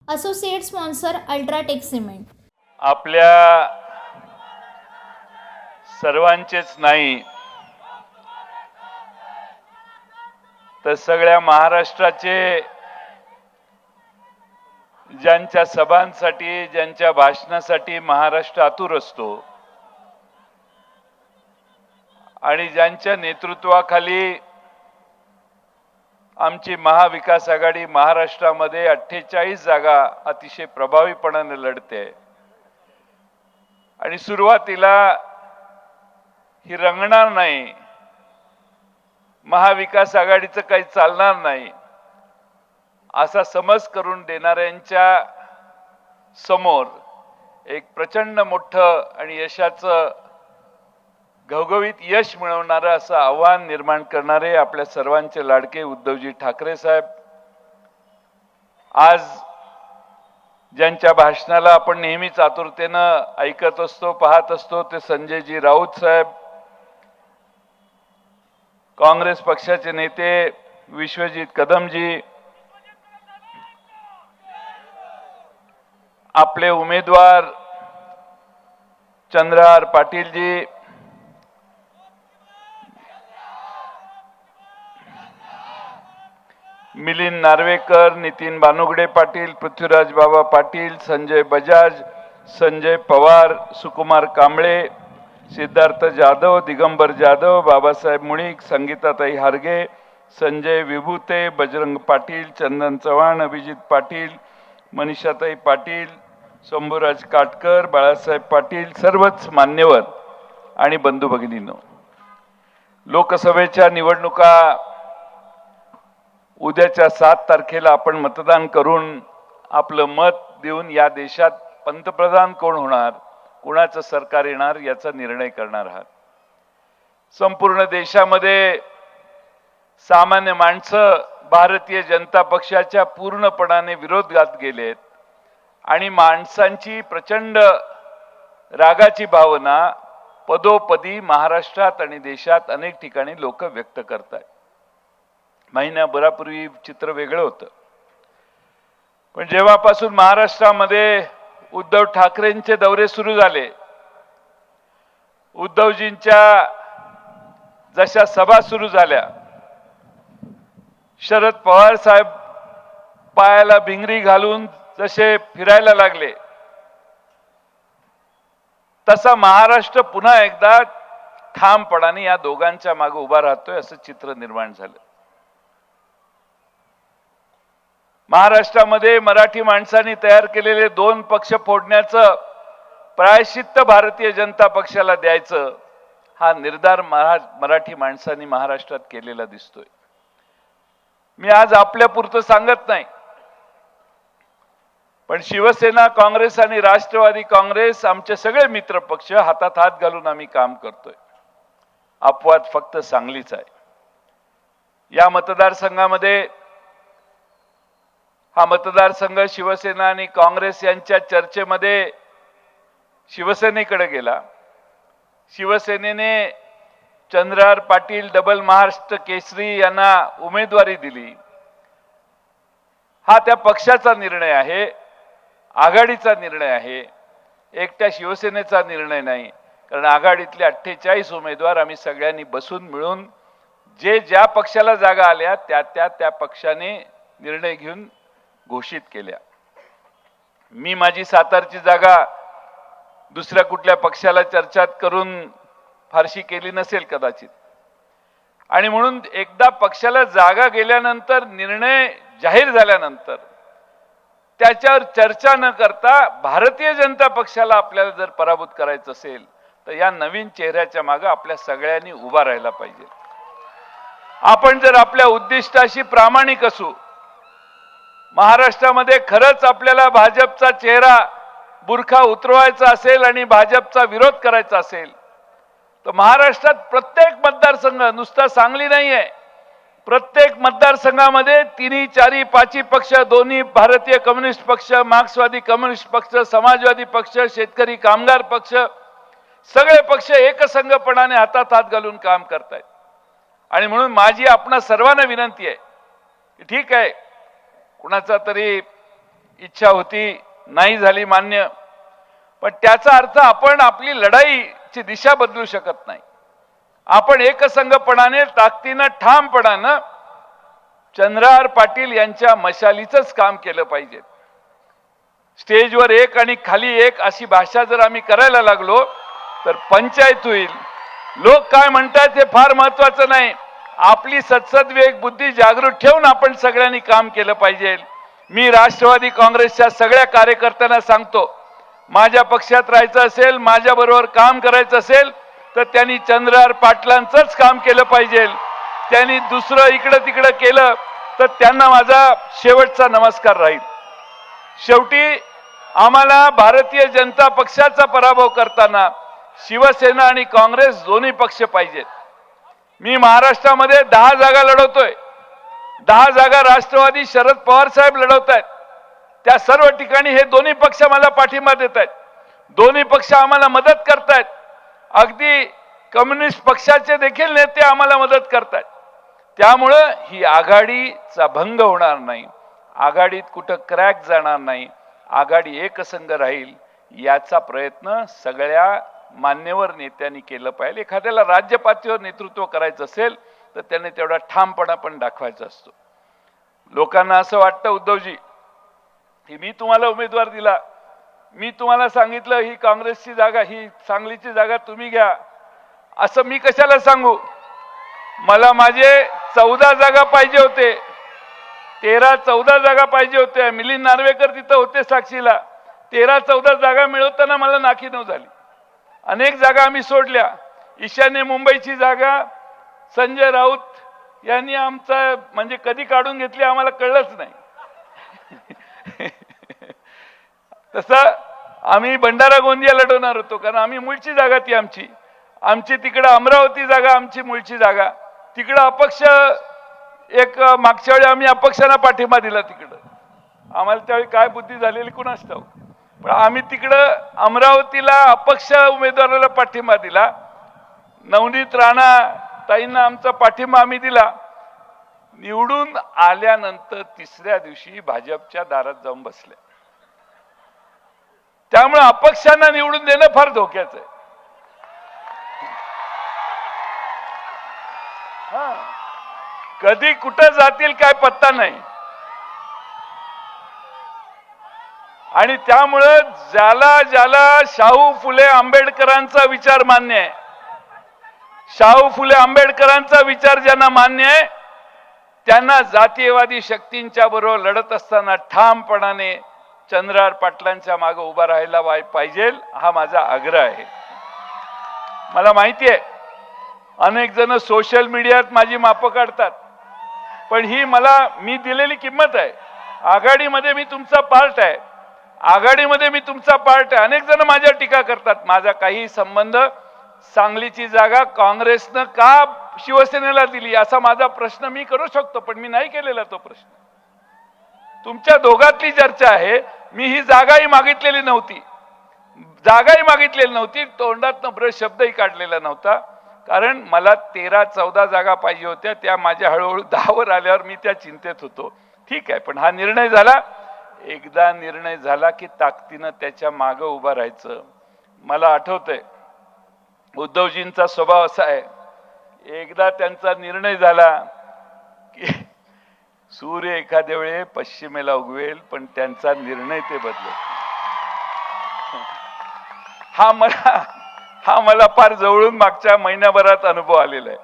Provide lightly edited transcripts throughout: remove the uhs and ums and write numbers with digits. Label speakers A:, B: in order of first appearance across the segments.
A: Associate sponsor UltraTech cement.
B: आपल्या सर्वांचेच नाही तर सगळ्या महाराष्ट्राचे, ज्यांच्या सभांसाठी ज्यांच्या भाषणासाठी महाराष्ट्र आतुर असतो आणि ज्यांच्या नेतृत्वाखाली आमची महाविकास आघाडी महाराष्ट्रामध्ये 48 जागा अतिशय प्रभावीपणाने लढते आणि सुरुवातीला ही रंगणार नाही, महाविकास आघाडीचं काही चालणार नाही असा समज करून देणाऱ्यांच्या समोर एक प्रचंड मोठं आणि यशाचं घवघवीत यश मिळवणारं असं आव्हान निर्माण करणारे आपल्या सर्वांचे लाडके उद्धवजी ठाकरे साहेब, आज ज्यांच्या भाषणाला आपण नेहमीच आतुरतेनं ऐकत असतो, पाहत असतो, ते संजयजी राऊत साहेब, काँग्रेस पक्षाचे नेते विश्वजित कदमजी, आपले उमेदवार चंद्रहार पाटीलजी, मिलिंद नार्वेकर, नितीन बानुगडे पाटील, पृथ्वीराज बाबा पाटील, संजय बजाज, संजय पवार, सुकुमार कांबळे, सिद्धार्थ जाधव, दिगंबर जाधव, बाबासाहेब मुळीक, संगीताताई हारगे, संजय विभूते, बजरंग पाटील, चंदन चव्हाण, अभिजित पाटील, मनीषाताई पाटील, शंभूराज काटकर, बाळासाहेब पाटील, सर्वच मान्यवर आणि बंधू भगिनींनो, लोकसभेच्या निवडणुका उद्याच्या 7 तारखेला आपण मतदान करून आपलं मत देऊन या देशात पंतप्रधान कोण होणार, कुणाचं सरकार येणार याचा निर्णय करणार आहात. संपूर्ण देशामध्ये सामान्य माणसं भारतीय जनता पक्षाच्या पूर्णपणाने विरोधात गेलेत आणि माणसांची प्रचंड रागाची भावना पदोपदी महाराष्ट्रात आणि देशात अनेक ठिकाणी लोक व्यक्त करतात. महिन्याभरापूर्वी चित्र वेगळं होतं, पण जेव्हापासून महाराष्ट्रामध्ये उद्धव ठाकरेंचे दौरे सुरू झाले, उद्धवजींच्या जशा सभा सुरू झाल्या, शरद पवार साहेब पायाला भिंगरी घालून जसे फिरायला लागले, तसा महाराष्ट्र पुन्हा एकदा ठामपणाने या दोघांच्या मागे उभा राहतोय असं चित्र निर्माण झालं. महाराष्ट्रामध्ये मराठी माणसांनी तयार केलेले 2 पक्ष फोडण्याचं प्रायश्चित्त भारतीय जनता पक्षाला द्यायचं, हा निर्धार मराठी माणसांनी महाराष्ट्रात केलेला दिसतोय. मी आज आपल्यापुरतं सांगत नाही, पण शिवसेना, काँग्रेस आणि राष्ट्रवादी काँग्रेस आमचे सगळे मित्र पक्ष हातात हात घालून आम्ही काम करतोय. अपवाद फक्त सांगलीच आहे. या मतदारसंघामध्ये हा मतदारसंघ शिवसेना आणि काँग्रेस यांच्या चर्चेमध्ये शिवसेनेकडे गेला. शिवसेनेने चंद्रहार पाटील डबल महाराष्ट्र केसरी यांना उमेदवारी दिली. हा त्या पक्षाचा निर्णय आहे, आघाडीचा निर्णय आहे, एकट्या शिवसेनेचा निर्णय नाही. कारण आघाडीतले 48 उमेदवार आम्ही सगळ्यांनी बसून मिळून जे ज्या पक्षाला जागा आल्या त्या पक्षाने निर्णय घेऊन घोषित केल्या. मी माझी सातारची जागा दुसऱ्या कुठल्या पक्षाला चर्चा करून फारशी केली नसेल कदाचित, आणि म्हणून एकदा पक्षाला जागा गेल्यानंतर, निर्णय जाहीर झाल्यानंतर त्याच्यावर चर्चा न करता भारतीय जनता पक्षाला आपल्याला जर पराभूत करायचं असेल तर या नवीन चेहऱ्याच्या मागे आपल्या सगळ्यांनी उभा राहायला पाहिजे. आपण जर आपल्या उद्दिष्टाशी प्रामाणिक असू, महाराष्ट्रामध्ये खरंच आपल्याला भाजपचा चेहरा बुरखा उतरवायचा असेल आणि भाजपचा विरोध करायचा असेल तर महाराष्ट्रात प्रत्येक मतदारसंघ, नुसता सांगली नाहीये, प्रत्येक मतदारसंघामध्ये 3, 4, 5 पक्ष, दोन्ही भारतीय कम्युनिस्ट पक्ष, मार्क्सवादी कम्युनिस्ट पक्ष, समाजवादी पक्ष, शेतकरी कामगार पक्ष, सगळे पक्ष एकसंघपणाने हातात हात घालून काम करतायत. आणि म्हणून माझी आपणा सर्वांना विनंती आहे की ठीक आहे, कुणाचा तरी इच्छा होती, नाही झाली मान्य. पण त्याचा अर्थ आपण आपली लढाईची दिशा बदलू शकत नाही. आपण एकसंघपणाने, ताकदीनं, ठामपणानं चंद्रहार पाटील यांच्या मशालीचंच काम केलं पाहिजे. स्टेजवर एक आणि खाली एक अशी भाषा जर आम्ही करायला लागलो तर पंचायत होईल. लोक काय म्हणतात हे फार महत्वाचं नाही. आपली सत्सद्विवेक बुद्धी जागृत ठेवून आपण सगळ्यांनी काम केलं पाहिजे. मी राष्ट्रवादी काँग्रेसच्या सगळ्या कार्यकर्त्यांना सांगतो, माझ्या पक्षात राहायचं असेल, माझ्या बरोबर काम करायचं असेल तर त्यांनी चंद्रहार पाटलांचंच काम केलं पाहिजे. त्यांनी दुसरं इकडं तिकडं केलं तर त्यांना माझा शेवटचा नमस्कार राहील. शेवटी आम्हाला भारतीय जनता पक्षाचा पराभव करताना शिवसेना आणि काँग्रेस दोन्ही पक्ष पाहिजेत. मी महाराष्ट्रामध्ये 10 जागा लढवतोय. 10 जागा राष्ट्रवादी शरद पवार साहेब लढवत आहेत. त्या सर्व ठिकाणी हे दोन्ही पक्ष मला पाठिंबा देत आहेत. दोन्ही पक्ष आम्हाला मदत करतायत. अगदी कम्युनिस्ट पक्षाचे देखील नेते आम्हाला मदत करतायत. त्यामुळं ही आघाडीचा भंग होणार नाही, आघाडीत कुठं क्रॅक जाणार नाही, आघाडी एकसंघ राहील याचा प्रयत्न सगळ्या मान्यवर नेत्यांनी केलं पाहिजे. एखाद्याला राज्य पातळीवर नेतृत्व करायचं असेल तर त्याने तेवढा ठामपणा पण दाखवायचा असतो. लोकांना असं वाटतं उद्धवजी की मी तुम्हाला उमेदवार दिला, मी तुम्हाला सांगितलं ही काँग्रेसची जागा, ही सांगलीची जागा तुम्ही घ्या, असं मी कशाला सांगू. मला माझे 14 जागा पाहिजे होते, 13-14 जागा पाहिजे होत्या. मिलिंद नार्वेकर तिथं होते साक्षीला. 13-14 जागा मिळवताना मला नाकीनऊ झाली. अनेक जागा आम्ही सोडल्या. ईशान्य मुंबईची जागा संजय राऊत यांनी आमचा म्हणजे कधी काढून घेतली आम्हाला कळलंच नाही. तसं आम्ही भंडारा गोंदिया लढवणार होतो, कारण आम्ही मूळची जागा ती आमची तिकडं अमरावती जागा आमची मूळची जागा. तिकडं अपक्ष एक मागच्या वेळी आम्ही अपक्षांना पाठिंबा दिला. तिकडं आम्हाला त्यावेळी काय बुद्धी झालेली कुणास ठाऊक, पण आम्ही तिकडं अमरावतीला अपक्ष उमेदवाराला पाठिंबा दिला. नवनीत राणा ताईंना आमचा पाठिंबा आम्ही दिला. निवडून आल्यानंतर 3ऱ्या दिवशी भाजपच्या दारात जाऊन बसले. त्यामुळे अपक्षांना निवडून देणं फार धोक्याचं आहे. कधी कुठं जातील काय पत्ता नाही. आणि त्यामुळं ज्याला शाहू फुले आंबेडकरांचा विचार मान्य आहे, शाहू फुले आंबेडकरांचा विचार ज्यांना मान्य आहे त्यांना जातीयवादी शक्तींच्या बरोबर लढत असताना ठामपणाने चंद्रहार पाटलांच्या मागे उभा राहायला पाहिजे, हा माझा आग्रह आहे. मला माहिती आहे अनेक जण सोशल मीडियात माझी मापं काढतात, पण ही मी दिलेली किंमत आहे. आघाडीमध्ये मी तुमचा पार्ट आहे, आघाडीमध्ये मी तुमचा पार्ट आहे. अनेक जण माझ्या टीका करतात. माझा काही संबंध, सांगलीची जागा काँग्रेसनं का शिवसेनेला दिली असा माझा प्रश्न मी करू शकतो, पण मी नाही केलेला तो प्रश्न. तुमच्या दोघातली चर्चा आहे. मी ही जागाही मागितलेली नव्हती, तोंडातनं ब्रश शब्दही काढलेला नव्हता, कारण मला 13-14 जागा पाहिजे होत्या. त्या माझ्या हळूहळू 10वर आल्यावर मी त्या चिंतेत होतो. ठीक आहे, पण हा निर्णय झाला. एकदा निर्णय झाला की ताकदीनं त्याच्या मागं उभं राहायचं. मला आठवतंय उद्धवजींचा स्वभाव असा आहे, एकदा त्यांचा निर्णय झाला की सूर्य एखाद्या वेळे पश्चिमेला उगवेल, पण त्यांचा निर्णय ते बदलत. हा मला फार जवळून मागच्या महिन्याभरात अनुभव आलेला आहे.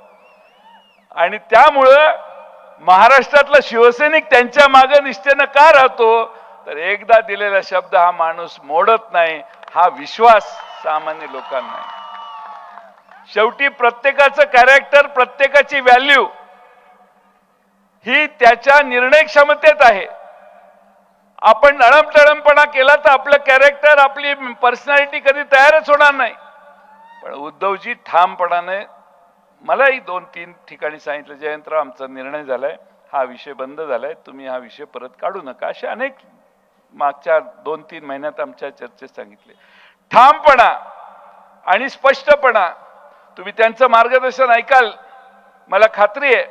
B: आणि त्यामुळं महाराष्ट्रातला शिवसैनिक त्यांच्या मागे निष्ठेनं का राहतो, तर एकदा दिलेला शब्द हा माणूस मोडत नाही, हा विश्वास सामान्य लोकांना आहे. शेवटी प्रत्येकाचं कॅरेक्टर, प्रत्येकाची व्हॅल्यू ही त्याच्या निर्णय क्षमतेत आहे. आपण नळमटळमपणा केला तर आपलं कॅरेक्टर, आपली पर्सनॅलिटी कधी तयारच होणार नाही. पण उद्धवजी ठामपणाने मलाही 2-3 ठिकाणी सांगितलं, जयंतराव आमचा निर्णय झालाय, हा विषय बंद झालाय, तुम्ही हा विषय परत काढू नका. असे अनेक मागच्या 2-3 महिन्यात आमच्या चर्चेत सांगितले. ठामपणा आणि स्पष्टपणा, तुम्ही त्यांचं मार्गदर्शन ऐकाल, मला खात्री आहे.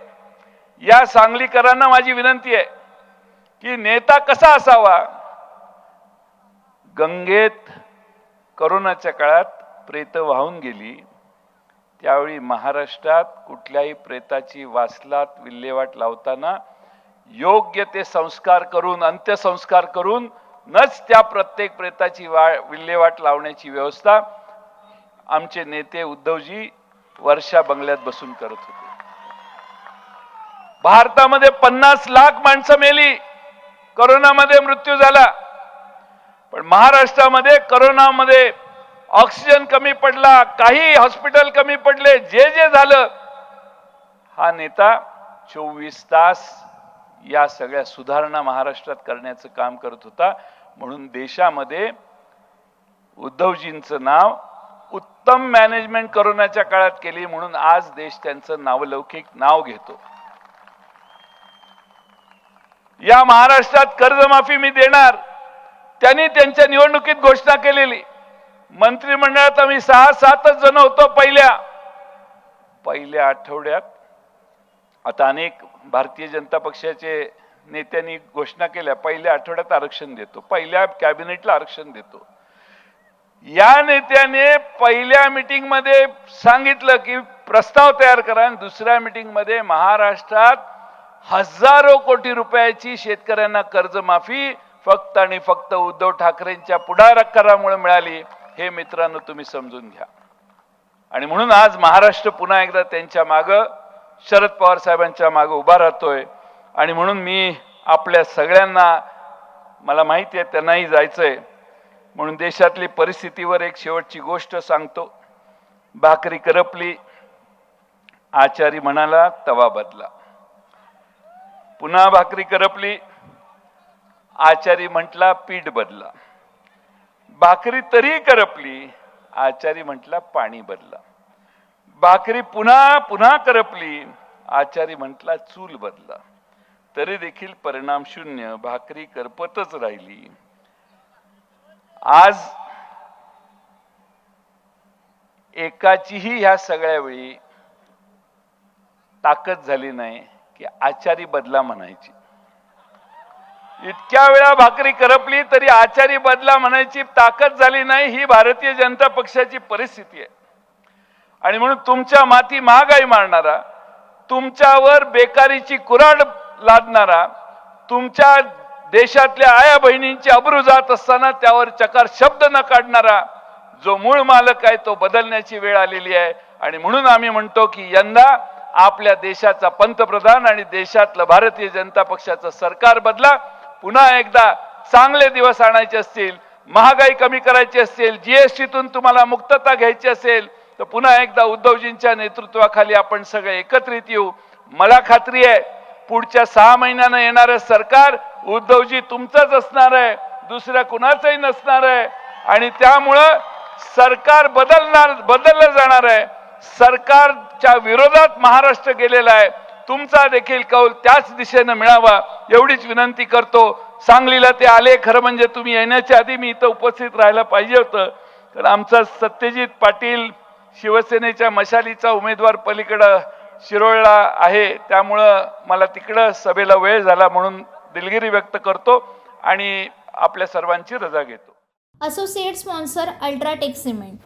B: या सांगलीकरांना माझी विनंती आहे की नेता कसा असावा, गंगेत करोनाच्या काळात प्रेत वाहून गेली, त्यावेळी महाराष्ट्रात कुठल्याही प्रेताची वासलात विल्हेवाट लावताना योग्य ते संस्कार करून, अंत्यसंस्कार करून नच त्या प्रत्येक प्रेताची विल्हेवाट लावण्याची व्यवस्था आमचे नेते उद्धवजी वर्षा बंगल्यात बसून करत होते. भारतामध्ये 50 लाख माणसं मेली, करोनामध्ये मृत्यू झाला. पण महाराष्ट्रामध्ये करोनामध्ये ऑक्सिजन कमी पडला, काही हॉस्पिटल कमी पडले, जे जे झालं, हा नेता 24 तास या सगळ्या सुधारणा महाराष्ट्रात करण्याचं काम करत होता. म्हणून देशामध्ये उद्धवजींचं नाव उत्तम मॅनेजमेंट करोनाच्या काळात केली, म्हणून आज देश त्यांचं नावलौकिक नाव घेतो. या महाराष्ट्रात कर्जमाफी मी देणार, त्यांनी त्यांच्या निवडणुकीत घोषणा केलेली. मंत्रिमंडळात आम्ही 6-7 जण होतो पहिल्या आठवड्यात. आता अनेक भारतीय जनता पक्षाचे नेत्यांनी घोषणा केल्या पहिल्या आठवड्यात आरक्षण देतो, पहिल्या कॅबिनेटला आरक्षण देतो. या नेत्याने पहिल्या मीटिंग मध्ये सांगितलं की प्रस्ताव तयार करा, आणि दुसऱ्या मीटिंग मध्ये महाराष्ट्रात हजारो कोटी रुपयाची शेतकऱ्यांना कर्जमाफी फक्त आणि फक्त उद्धव ठाकरेंच्या पुढाकारामुळे मिळाली. हे मित्रांनो तुम्ही समजून घ्या. आणि म्हणून आज महाराष्ट्र पुन्हा एकदा त्यांच्या मागे, शरद पवार साहेबांच्या मागे उभा राहतोय. आणि म्हणून मी आपल्या सगळ्यांना, मला माहिती आहे त्यांनाही जायचंय, म्हणून देशातली परिस्थितीवर एक शेवटची गोष्ट सांगतो. भाकरी करपली, आचारी म्हणाला तवा बदला. पुन्हा भाकरी करपली, आचारी म्हटला पीठ बदला. भाकरी तरी करपली, आचारी म्हटला पाणी बदला. भाकरी पुन्हा पुन्हा करपली, आचारी म्हटला चूल बदला. तरी देखील परिणाम शून्य, भाकरी करपतच राहिली. आज एकाचीही ह्या सगळ्या वेळी ताकद झाली नाही की आचारी बदला म्हणायची. इतक्या वेळा भाकरी करपली तरी आचारी बदला म्हणायची ताकद झाली नाही. ही भारतीय जनता पक्षाची परिस्थिती आहे. आणि म्हणून तुमच्या माथी महागाई मारणारा, तुमच्यावर बेकारीची कुऱ्हाड लादणारा, तुमच्या देशातल्या आया बहिणींची अब्रू जात असताना त्यावर चकार शब्द न काढणारा जो मूळ मालक आहे तो बदलण्याची वेळ आलेली आहे. आणि म्हणून आम्ही म्हणतो की यंदा आपल्या देशाचा पंतप्रधान आणि देशातलं भारतीय जनता पक्षाचं सरकार बदला. पुन्हा एकदा चांगले दिवस आणायचे असतील, महागाई कमी करायची असेल, जीएसटीतून तुम्हाला मुक्तता घ्यायची असेल, तर पुन्हा एकदा उद्धवजींच्या नेतृत्वाखाली आपण सगळे एकत्रित येऊ. मला खात्री आहे पुढच्या 6 महिन्यानं येणारं सरकार उद्धवजी तुमचंच असणार आहे, दुसऱ्या कुणाचंही नसणार आहे. आणि त्यामुळं सरकार बदललं जाणार आहे. सरकारच्या विरोधात महाराष्ट्र गेलेला आहे. तुमचा देखील कौल त्याच दिशेनं मिळावा एवढीच विनंती करतो. सांगलीला ते आले, खरं म्हणजे तुम्ही येण्याच्या आधी मी इथं उपस्थित राहायला पाहिजे होतं, कारण आमचा सत्यजित पाटील शिवसेनेच्या मशालीचा उमेदवार पलीकडं शिरोळला आहे, त्यामुळं मला तिकडं सभेला वेळ झाला म्हणून दिलगिरी व्यक्त करतो आणि आपल्या सर्वांची रजा घेतो.
A: Associate sponsor UltraTech cement.